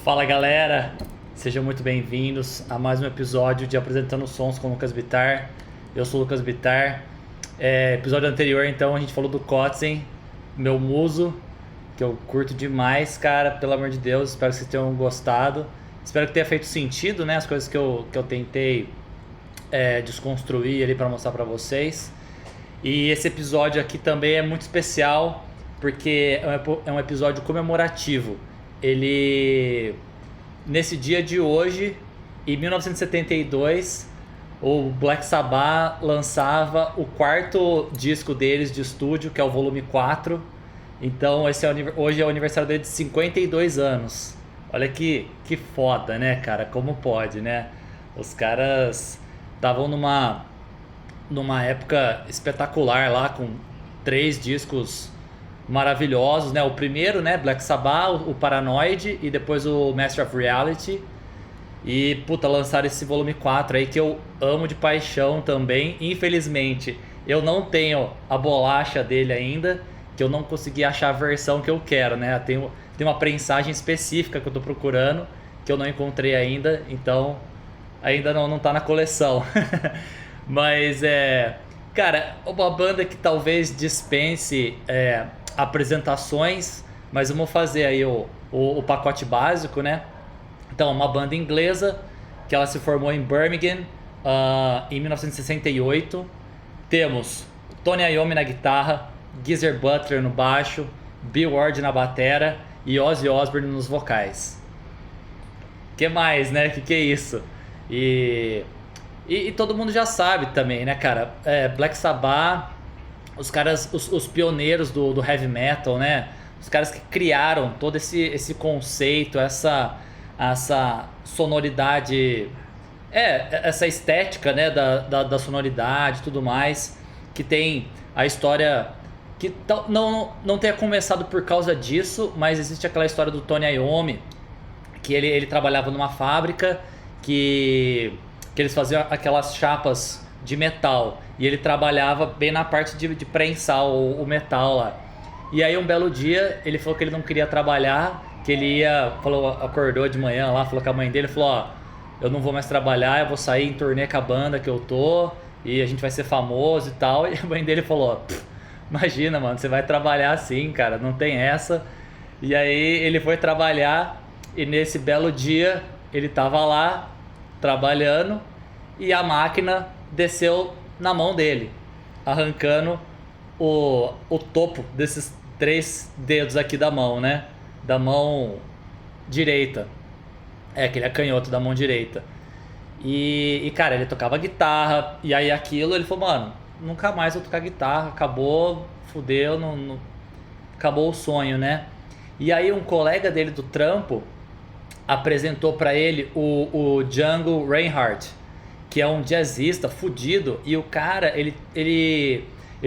Fala galera, sejam muito bem-vindos a mais um episódio de Apresentando Sons com o Lucas Bittar. Eu sou o Lucas Bittar. Episódio anterior, então, a gente falou do Kotzen, meu muso, que eu curto demais, cara, pelo amor de Deus. Espero que vocês tenham gostado. Espero que tenha feito sentido, né, as coisas que eu tentei desconstruir ali para mostrar para vocês. E esse episódio aqui também é muito especial porque é um episódio comemorativo. Ele, nesse dia de hoje, em 1972, o Black Sabbath lançava o quarto disco deles de estúdio, que é o volume 4. Então hoje é o aniversário dele de 52 anos. Olha que foda, né, cara? Como pode, né? Os caras estavam numa época espetacular lá, com 3 discos maravilhosos, né? O primeiro, né, Black Sabbath, o Paranoid, e depois o Master of Reality. E, puta, lançaram esse volume 4 aí que eu amo de paixão também. Infelizmente, eu não tenho a bolacha dele ainda, que eu não consegui achar a versão que eu quero, né? Tem uma prensagem específica que eu tô procurando, que eu não encontrei ainda, então ainda não tá na coleção. Mas cara, uma banda que talvez dispense apresentações, mas vamos fazer aí o pacote básico, né? Então, uma banda inglesa que ela se formou em Birmingham em 1968. Temos Tony Iommi na guitarra, Geezer Butler no baixo, Bill Ward na batera e Ozzy Osbourne nos vocais. Que mais, né? Que é isso? E todo mundo já sabe também, né, cara? Black Sabbath, os caras, os pioneiros do heavy metal, né? Os caras que criaram todo esse conceito, essa sonoridade, essa estética, né, da sonoridade e tudo mais, que tem a história que não tenha começado por causa disso, mas existe aquela história do Tony Iommi, que ele trabalhava numa fábrica que eles faziam aquelas chapas de metal, e ele trabalhava bem na parte de prensar o metal lá. E aí um belo dia ele falou que ele não queria trabalhar, que ele acordou de manhã lá, falou com a mãe dele, falou: ó, eu não vou mais trabalhar, eu vou sair em turnê com a banda que eu tô, e a gente vai ser famoso e tal. E a mãe dele falou: imagina, mano, você vai trabalhar assim, cara, não tem essa. E aí ele foi trabalhar, e nesse belo dia ele tava lá trabalhando e a máquina desceu na mão dele, arrancando o topo desses 3 dedos aqui da mão, né? Da mão direita. Aquele é canhoto da mão direita. E cara, ele tocava guitarra, e aí aquilo ele falou: mano, nunca mais vou tocar guitarra, acabou, fudeu, acabou o sonho, né? E aí um colega dele do trampo apresentou pra ele o Django Reinhardt, que é um jazzista fudido, e o cara, ele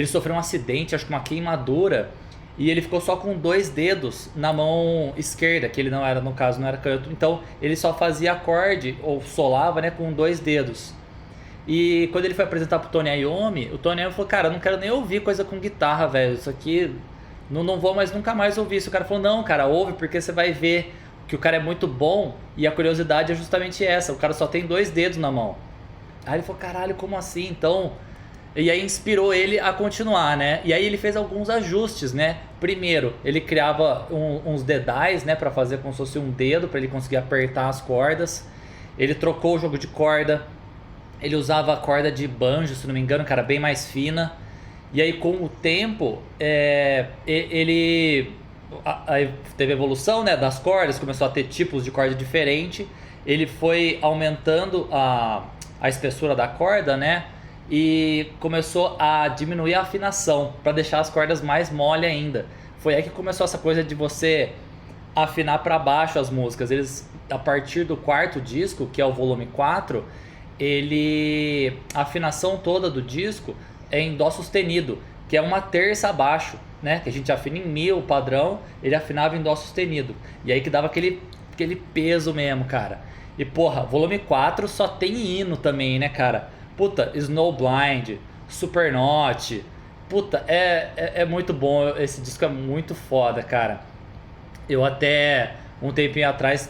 sofreu um acidente, acho que uma queimadura, e ele ficou só com 2 dedos na mão esquerda, que ele não era, no caso, não era canhoto, então ele só fazia acorde, ou solava, né, com 2 dedos. E quando ele foi apresentar pro Tony Iommi, o Tony Iommi falou: cara, eu não quero nem ouvir coisa com guitarra, velho, isso aqui, não vou mais nunca mais ouvir isso. O cara falou: não, cara, ouve, porque você vai ver que o cara é muito bom, e a curiosidade é justamente essa, o cara só tem 2 dedos na mão. Aí ele falou: caralho, como assim? Então... E aí inspirou ele a continuar, né? E aí ele fez alguns ajustes, né? Primeiro, ele criava uns dedais, né? Pra fazer como se fosse um dedo, pra ele conseguir apertar as cordas. Ele trocou o jogo de corda. Ele usava a corda de banjo, se não me engano, cara, bem mais fina. E aí com o tempo, ele... Aí teve evolução, né, das cordas, começou a ter tipos de corda diferente. Ele foi aumentando a espessura da corda, né? E começou a diminuir a afinação para deixar as cordas mais mole ainda. Foi aí que começou essa coisa de você afinar para baixo as músicas. Eles, a partir do 4º disco, que é o volume 4, a afinação toda do disco é em dó sustenido, que é 1/3 abaixo, né? Que a gente afina em mi, o padrão, ele afinava em dó sustenido. E aí que dava aquele peso mesmo, cara. E porra, volume 4 só tem hino também, né, cara? Puta, Snowblind, Supernaut. Puta, é muito bom. Esse disco é muito foda, cara. Eu até um tempinho atrás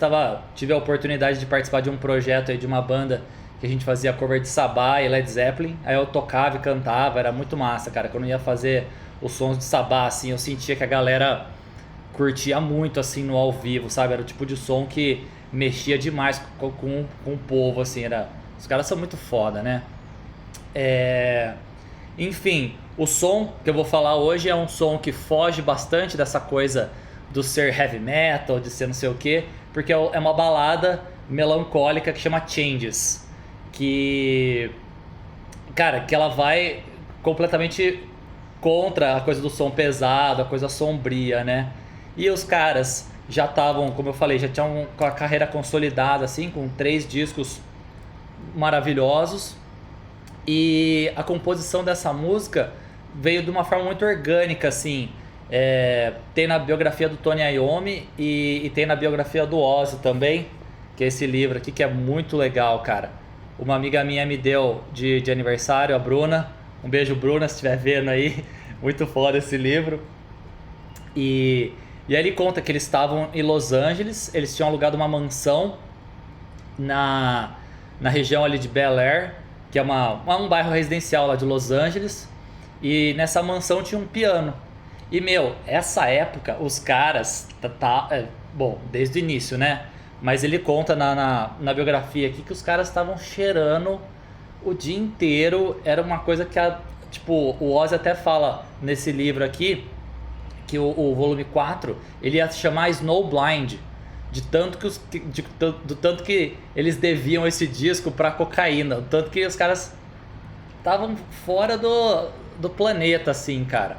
tive a oportunidade de participar de um projeto aí de uma banda que a gente fazia cover de Sabá e Led Zeppelin. Aí eu tocava e cantava, era muito massa, cara. Quando eu ia fazer os sons de Sabá, assim, eu sentia que a galera curtia muito, assim, no ao vivo, sabe? Era o tipo de som que mexia demais com o povo, assim. Os caras são muito foda, né? Enfim, o som que eu vou falar hoje é um som que foge bastante dessa coisa do ser heavy metal, de ser não sei o quê, porque é uma balada melancólica que chama Changes, que, cara, que ela vai completamente contra a coisa do som pesado, a coisa sombria, né? E os caras já estavam, como eu falei, já tinham com a carreira consolidada, assim, com 3 discos maravilhosos. E a composição dessa música veio de uma forma muito orgânica, assim. Tem na biografia do Tony Iommi e tem na biografia do Ozzy também, que é esse livro aqui, que é muito legal, cara. Uma amiga minha me deu de aniversário, a Bruna. Um beijo, Bruna, se estiver vendo aí. Muito foda esse livro. E aí ele conta que eles estavam em Los Angeles, eles tinham alugado uma mansão na região ali de Bel Air, que é um bairro residencial lá de Los Angeles, e nessa mansão tinha um piano. E, meu, essa época, os caras, bom, desde o início, né? Mas ele conta na biografia aqui que os caras estavam cheirando o dia inteiro. Era uma coisa que, tipo, o Ozzy até fala nesse livro aqui, que o volume 4, ele ia se chamar Snowblind, do tanto que eles deviam esse disco pra cocaína, do tanto que os caras estavam fora do planeta, assim, cara.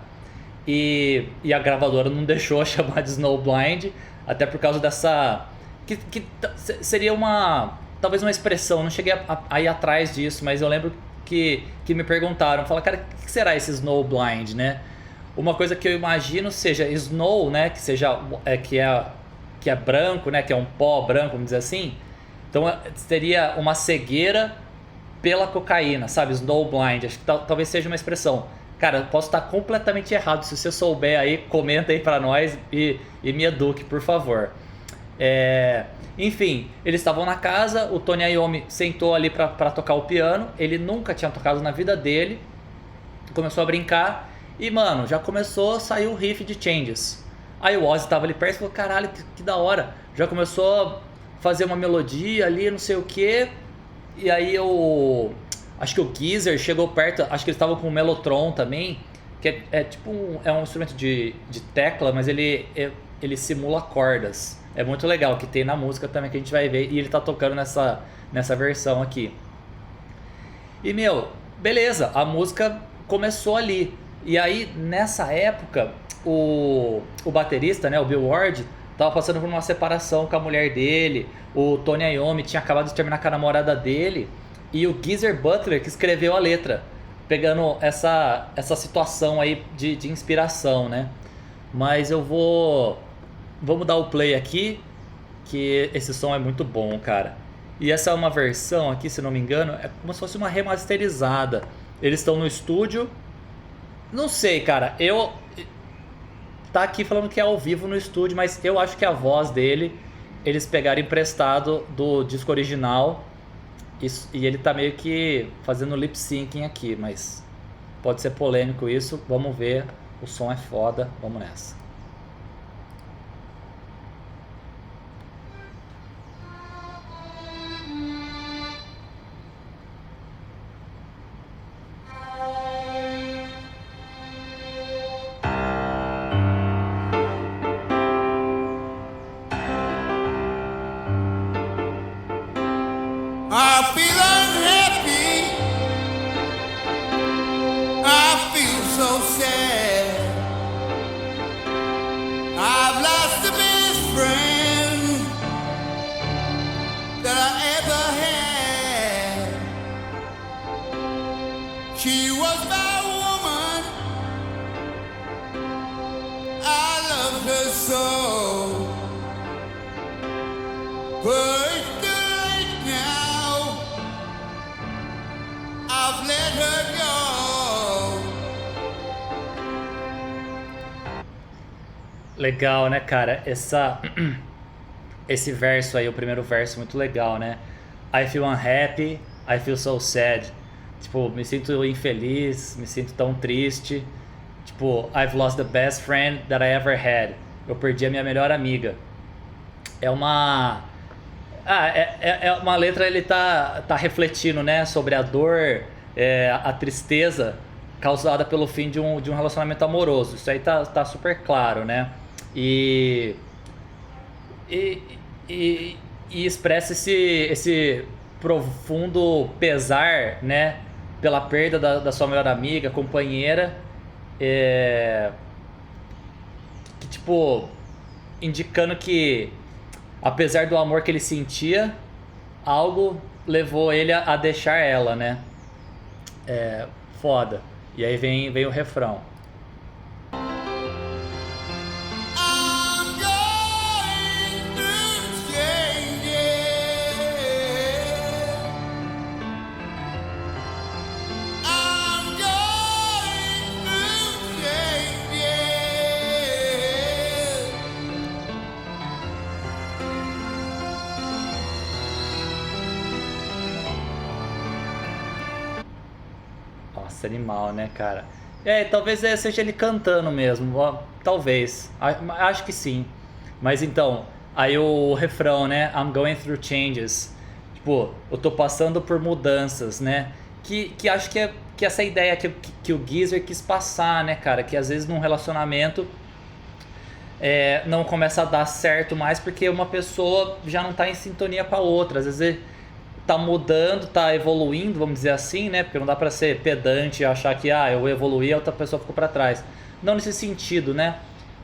E a gravadora não deixou chamar de Snowblind, até por causa dessa... que seria talvez uma expressão, não cheguei a ir atrás disso, mas eu lembro que me perguntaram, falaram, cara, o que será esse Snowblind, né? Uma coisa que eu imagino seja snow, né, que é branco, né, que é um pó branco, vamos dizer assim. Então seria uma cegueira pela cocaína, sabe? Snowblind, acho que talvez seja uma expressão. Cara, eu posso estar completamente errado. Se você souber aí, comenta aí pra nós e me eduque, por favor. Enfim, eles estavam na casa, o Tony Iommi sentou ali pra tocar o piano. Ele nunca tinha tocado na vida dele. Começou a brincar e, mano, já começou a sair o riff de Changes. Aí o Ozzy tava ali perto e falou, caralho, que da hora. Já começou a fazer uma melodia ali, não sei o que. E aí acho que o Geezer chegou perto, acho que eles estavam com o Mellotron também, que é tipo um instrumento de tecla, mas ele simula cordas. É muito legal, que tem na música também, que a gente vai ver. E ele tá tocando nessa versão aqui. E, meu, beleza, a música começou ali. E aí, nessa época, o baterista, né, o Bill Ward, tava passando por uma separação com a mulher dele. O Tony Iommi tinha acabado de terminar com a namorada dele. E o Geezer Butler que escreveu a letra, pegando essa situação aí de inspiração, né? Mas vamos dar o play aqui, que esse som é muito bom, cara. E essa é uma versão aqui, se não me engano, é como se fosse uma remasterizada. Eles estão no estúdio. Não sei, cara, tá aqui falando que é ao vivo no estúdio, mas eu acho que a voz dele eles pegaram emprestado do disco original e ele tá meio que fazendo lip syncing aqui, mas pode ser polêmico isso, vamos ver, o som é foda, vamos nessa. I feel unhappy. I feel so sad. I've lost the best friend that I ever had. She was my woman. I loved her so. But I've let her go. Legal, né, cara? esse verso aí, o primeiro verso, muito legal, né? I feel unhappy, I feel so sad. Tipo, me sinto infeliz, me sinto tão triste. Tipo, I've lost the best friend that I ever had. Eu perdi a minha melhor amiga. É uma... é uma letra, ele tá refletindo, né? Sobre a dor, a tristeza causada pelo fim de um relacionamento amoroso. Isso aí tá super claro, né? E expressa esse profundo pesar, né, pela perda da sua melhor amiga, companheira, que tipo, indicando que apesar do amor que ele sentia, algo levou ele a deixar ela, né? Foda. E aí vem o refrão. I'm going through changes. I'm going through changes. Nossa, animal, né, cara? Talvez seja ele cantando mesmo, talvez. Acho que sim. Mas então, aí o refrão, né? I'm going through changes. Tipo, eu tô passando por mudanças, né? Que acho que essa ideia que o Geezer quis passar, né, cara? Que às vezes num relacionamento não começa a dar certo mais porque uma pessoa já não tá em sintonia com a outra. Às vezes tá mudando, tá evoluindo, vamos dizer assim, né? Porque não dá pra ser pedante e achar que eu evoluí e a outra pessoa ficou pra trás. Não nesse sentido, né?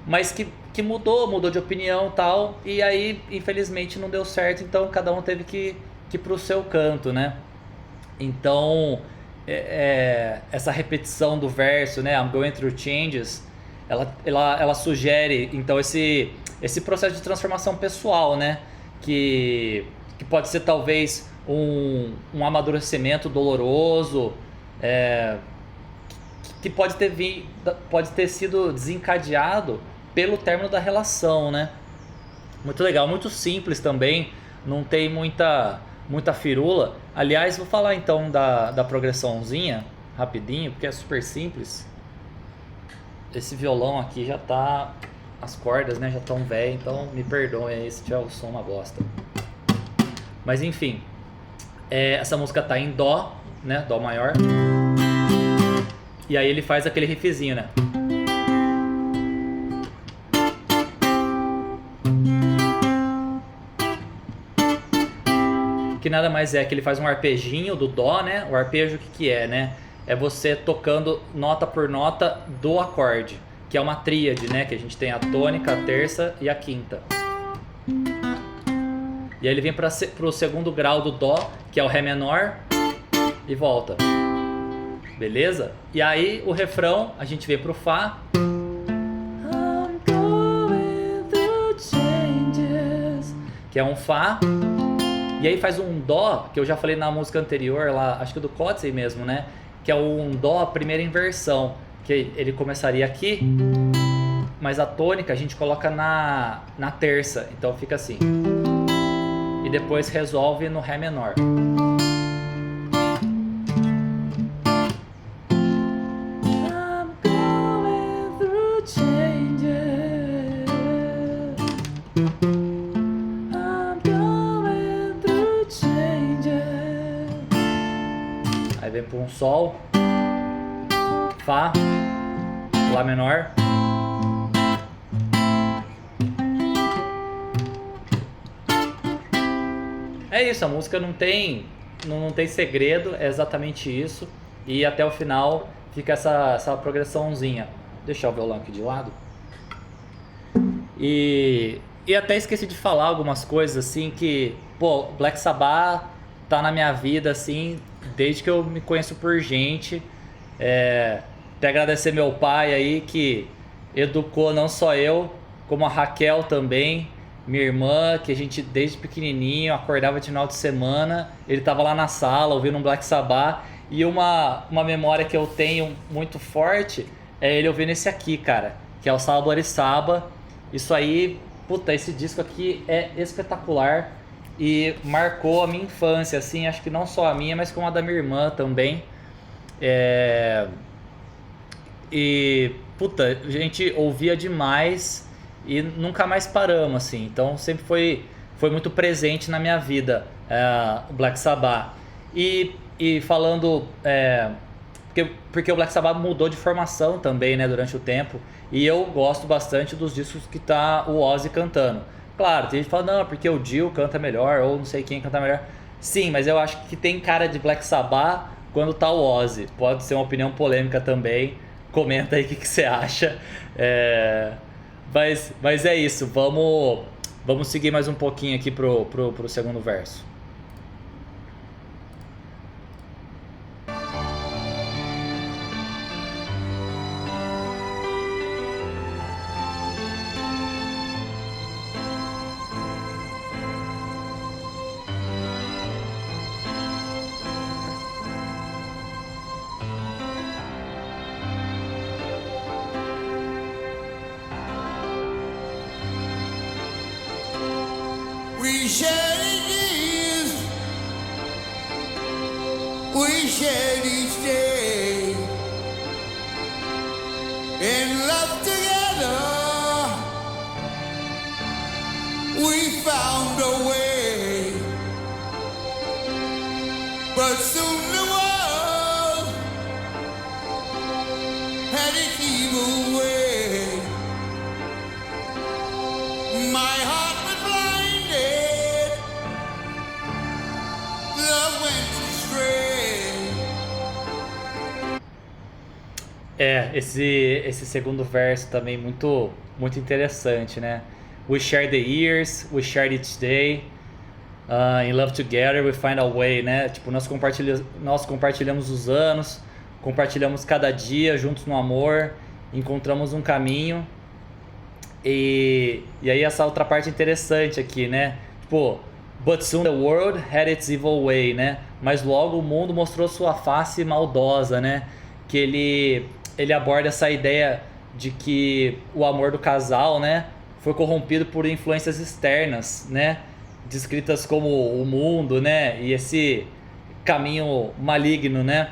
Mas que mudou de opinião e tal, e aí infelizmente não deu certo, então cada um teve que ir pro seu canto, né? Então essa repetição do verso, né? I'm going through changes, ela sugere então esse processo de transformação pessoal, né? Que pode ser talvez um amadurecimento doloroso, que pode ter sido desencadeado pelo término da relação, né? Muito legal, muito simples também, não tem muita firula. Aliás, vou falar então da progressãozinha, rapidinho, porque é super simples. Esse violão aqui já tá... As cordas, né, já estão velhas, então me perdoem aí se tiver o som uma bosta. Mas enfim, essa música tá em Dó, né? Dó maior. E aí ele faz aquele riffzinho, né? Que nada mais é que ele faz um arpejinho do Dó, né? O arpejo, o que é, né? É você tocando nota por nota do acorde, que é uma tríade, né? Que a gente tem a tônica, a terça e a quinta. E aí ele vem pro segundo grau do Dó, que é o Ré menor, e volta. Beleza? E aí o refrão, a gente vem pro Fá. I'm going through changes, que é um Fá. E aí faz um Dó, que eu já falei na música anterior, lá, acho que do Kotzey mesmo, né? Que é um Dó, primeira inversão. Que ele começaria aqui, mas a tônica a gente coloca na terça. Então fica assim. E depois resolve no Ré menor. I'm going through changes. I'm going through changes. Aí vem para um Sol, Fá, Lá menor. É isso, a música não tem segredo, é exatamente isso. E até o final fica essa progressãozinha. Deixa eu ver o violão aqui de lado. E até esqueci de falar algumas coisas assim que... Pô, Black Sabbath tá na minha vida assim desde que eu me conheço por gente. Até agradecer meu pai aí que educou não só eu, como a Raquel também, minha irmã, que a gente desde pequenininho acordava de final de semana, ele tava lá na sala ouvindo um Black Sabbath, e uma memória que eu tenho muito forte é ele ouvindo esse aqui, cara, que é o Saba Bloody Saba. Isso aí, puta, esse disco aqui é espetacular e marcou a minha infância, assim, acho que não só a minha, mas como a da minha irmã também. É... E, puta, a gente ouvia demais e nunca mais paramos, assim. Então sempre foi muito presente na minha vida, o Black Sabbath. E falando. Porque o Black Sabbath mudou de formação também, né, durante o tempo. E eu gosto bastante dos discos que tá o Ozzy cantando. Claro, tem gente que fala, não, porque o Dio canta melhor, ou não sei quem canta melhor. Sim, mas eu acho que tem cara de Black Sabbath quando tá o Ozzy. Pode ser uma opinião polêmica também. Comenta aí o que você acha. Mas é isso, vamos seguir mais um pouquinho aqui pro segundo verso. We shared years, we shared each day, in love together, we found a way, but soon the world had its evil way. My heart was blinded, love went astray. Esse segundo verso também muito interessante, né? We share the years, we share each day, in love together we find a way, né? Tipo, nós compartilhamos os anos, compartilhamos cada dia juntos no amor, encontramos um caminho. E aí essa outra parte interessante aqui, né? Tipo, but soon the world had its evil way, né? Mas logo o mundo mostrou sua face maldosa, né? Que ele aborda essa ideia de que o amor do casal, né, foi corrompido por influências externas, né? Descritas como o mundo, né? E esse caminho maligno, né?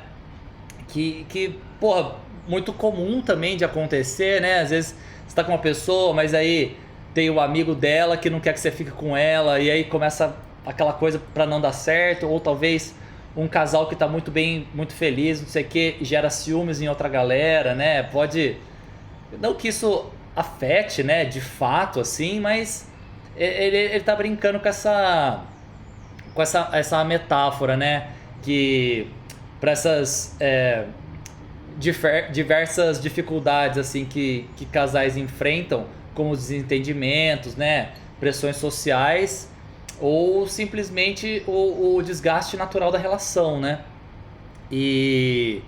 Que porra, muito comum também de acontecer, né? Às vezes você tá com uma pessoa, mas aí tem o amigo dela que não quer que você fique com ela, e aí começa aquela coisa pra não dar certo, ou talvez um casal que tá muito bem, muito feliz, não sei o que, gera ciúmes em outra galera, né? Pode... Não que isso afete, né, de fato, assim, mas ele tá brincando com essa metáfora, né? Que para essas... diversas dificuldades assim que casais enfrentam, como os desentendimentos, né, pressões sociais ou simplesmente o desgaste natural da relação, né? E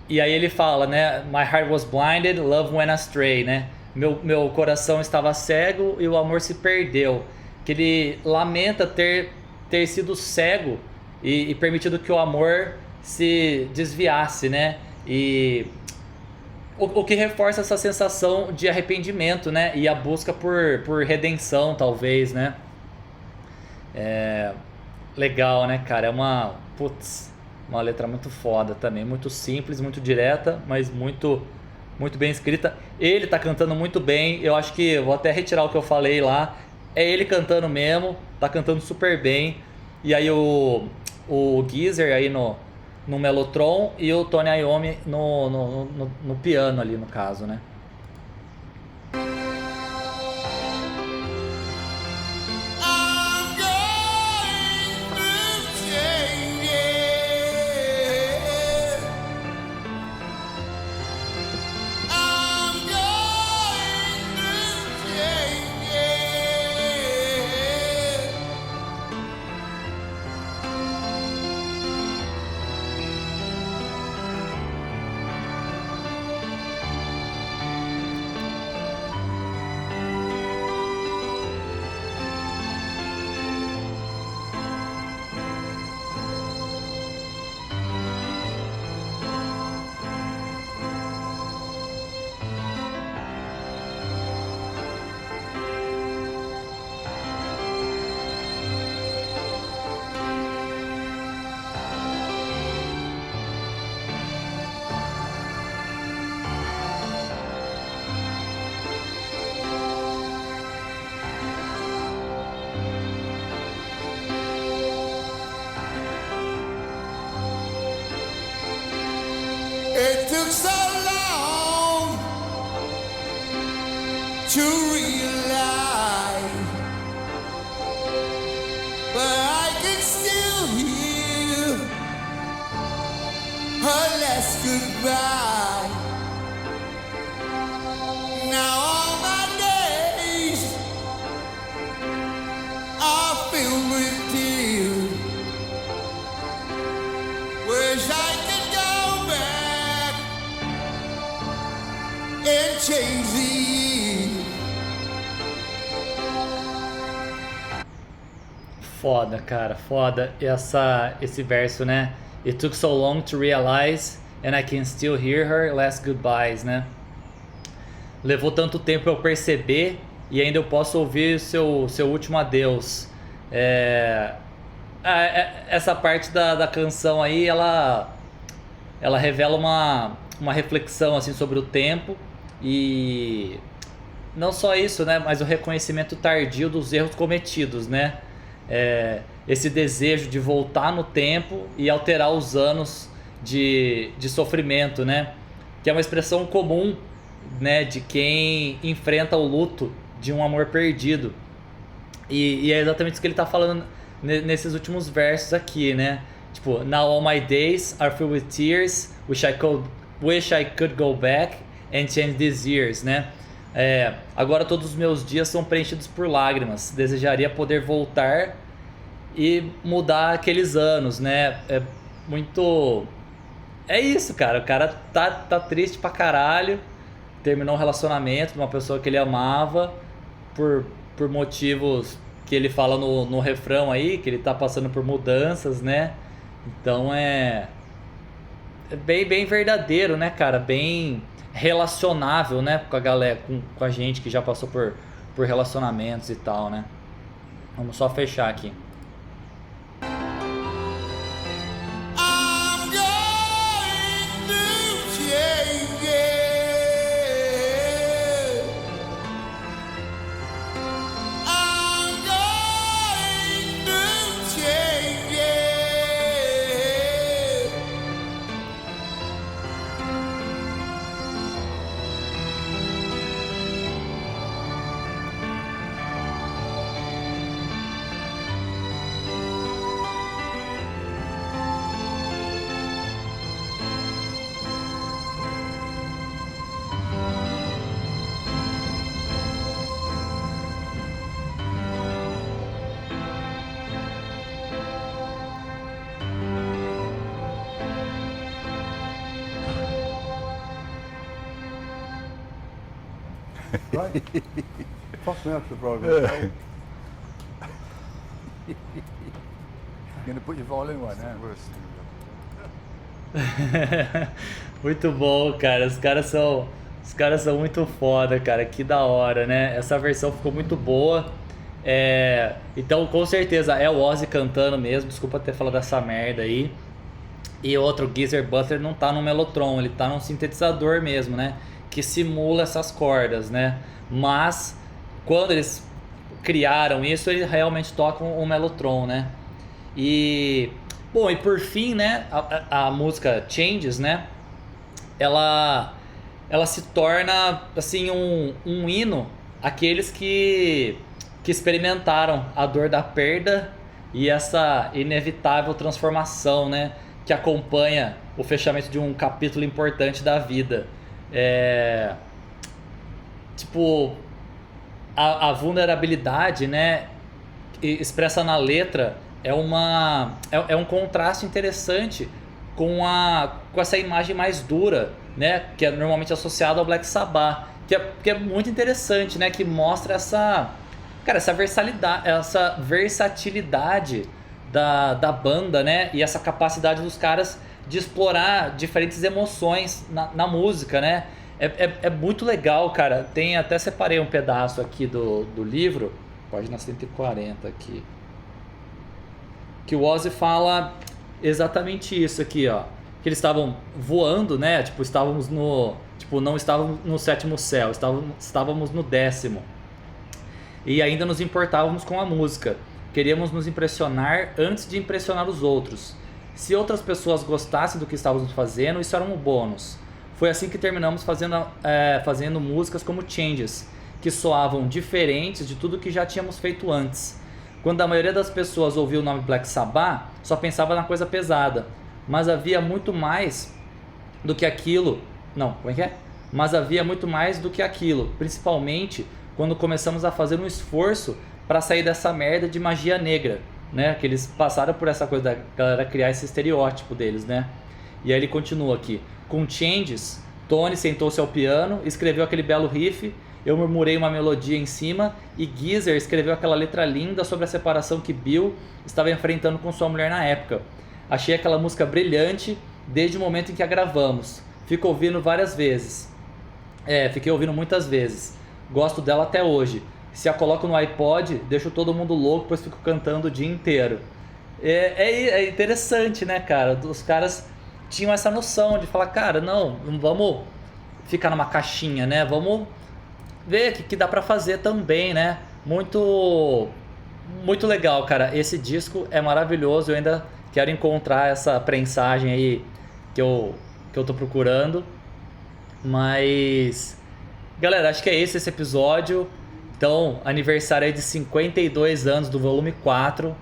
aí ele fala, né, my heart was blinded, love went astray, né? Meu coração estava cego e o amor se perdeu. Que ele lamenta ter sido cego e permitido que o amor se desviasse, né? E o que reforça essa sensação de arrependimento, né? E a busca por redenção, talvez, né? Legal, né, cara? É uma letra muito foda também. Muito simples, muito direta, mas muito bem escrita. Ele tá cantando muito bem. Eu acho que, vou até retirar o que eu falei lá. É ele cantando mesmo. Tá cantando super bem. E aí o Geezer aí no Mellotron e o Tony Iommi no piano ali, no caso, né? I'm going through changes. I'm going through changes. her last goodbye. Now all my days are filled with tears. Wish I could go back and change the years. Foda, cara, foda esse verso, né? It took so long to realize and I can still hear her last goodbyes, né? Levou tanto tempo pra eu perceber e ainda eu posso ouvir seu último adeus. Essa parte da canção aí, ela revela uma reflexão assim sobre o tempo e não só isso, né? Mas o reconhecimento tardio dos erros cometidos, né? Esse desejo de voltar no tempo e alterar os anos de sofrimento, né? Que é uma expressão comum, né, de quem enfrenta o luto de um amor perdido. E é exatamente isso que ele tá falando nesses últimos versos aqui, né? Tipo, now all my days are filled with tears, wish I could go back and change these years, né? Agora todos os meus dias são preenchidos por lágrimas. Desejaria poder voltar e mudar aqueles anos, né? É isso, cara. O cara tá triste pra caralho. Terminou um relacionamento de uma pessoa que ele amava por motivos que ele fala no refrão aí, que ele tá passando por mudanças, né? Então é bem verdadeiro, né, cara? Bem relacionável, né, com a galera, com a gente que já passou por relacionamentos e tal, né? Vamos só fechar aqui. I'm going to change it. I'm going to change it. Right? Fuck me up the program. You're gonna put your violin right now. Muito bom, cara. Os caras são muito foda, cara. Que da hora, né? Essa versão ficou muito boa. Então, com certeza, é o Ozzy cantando mesmo. Desculpa ter falado essa merda aí. E outro, Geezer Butler não tá no Mellotron, ele tá num sintetizador mesmo, né? Que simula essas cordas, né? Mas quando eles criaram isso, eles realmente tocam o Mellotron, né? E bom, e por fim, né? A música Changes, né? Ela se torna assim um hino àqueles que experimentaram a dor da perda e essa inevitável transformação, né? Que acompanha o fechamento de um capítulo importante da vida. Tipo, a vulnerabilidade, né, expressa na letra é um contraste interessante com essa imagem mais dura, né, que é normalmente associada ao Black Sabbath, que é muito interessante, né, que mostra essa versatilidade da banda, né, e essa capacidade dos caras de explorar diferentes emoções na música, né? É muito legal, cara. Até separei um pedaço aqui do livro, página 140 aqui, que o Ozzy fala exatamente isso aqui, ó. Que eles estavam voando, né? Tipo, não estávamos no 7º céu, estávamos no 10º. E ainda nos importávamos com a música. Queríamos nos impressionar antes de impressionar os outros. Se outras pessoas gostassem do que estávamos fazendo, isso era um bônus. Foi assim que terminamos fazendo músicas como Changes, que soavam diferentes de tudo que já tínhamos feito antes. Quando a maioria das pessoas ouvia o nome Black Sabbath, só pensava na coisa pesada, mas havia muito mais do que aquilo. Não, como é que é? Mas havia muito mais do que aquilo, principalmente quando começamos a fazer um esforço para sair dessa merda de magia negra, né? Que eles passaram por essa coisa da galera criar esse estereótipo deles, né? E aí ele continua aqui. Com Changes, Tony sentou-se ao piano, escreveu aquele belo riff, eu murmurei uma melodia em cima e Geezer escreveu aquela letra linda sobre a separação que Bill estava enfrentando com sua mulher na época. Achei aquela música brilhante desde o momento em que a gravamos. Fico ouvindo várias vezes. Fiquei ouvindo muitas vezes. Gosto dela até hoje. Se a coloco no iPod, deixo todo mundo louco, pois fico cantando o dia inteiro. É interessante, né, cara? Os caras tinham essa noção de falar, cara, não vamos ficar numa caixinha, né? Vamos ver o que dá pra fazer também, né? Muito legal, cara. Esse disco é maravilhoso. Eu ainda quero encontrar essa prensagem aí que eu tô procurando. Mas, galera, acho que é esse episódio. Então, aniversário aí de 52 anos do volume 4.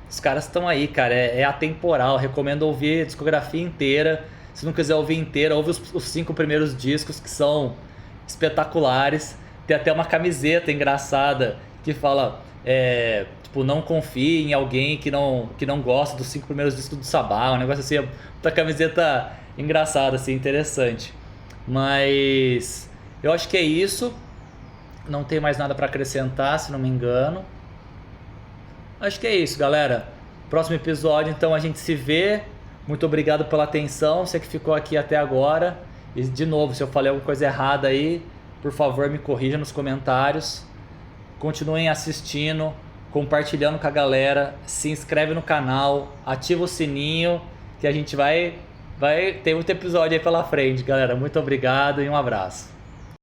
Os caras estão aí, cara. É atemporal. Recomendo ouvir a discografia inteira. Se não quiser ouvir inteira, ouve os 5 primeiros discos, que são espetaculares. Tem até uma camiseta engraçada que fala, tipo, não confie em alguém que não gosta dos 5 primeiros discos do Sabá. Um negócio assim, uma camiseta engraçada, assim, interessante. Mas eu acho que é isso. Não tem mais nada para acrescentar, se não me engano. Acho que é isso, galera. Próximo episódio, então, a gente se vê. Muito obrigado pela atenção, você que ficou aqui até agora. E, de novo, se eu falei alguma coisa errada aí, por favor, me corrija nos comentários. Continuem assistindo, compartilhando com a galera. Se inscreve no canal, ativa o sininho, que a gente vai ter muito episódio aí pela frente, galera. Muito obrigado e um abraço.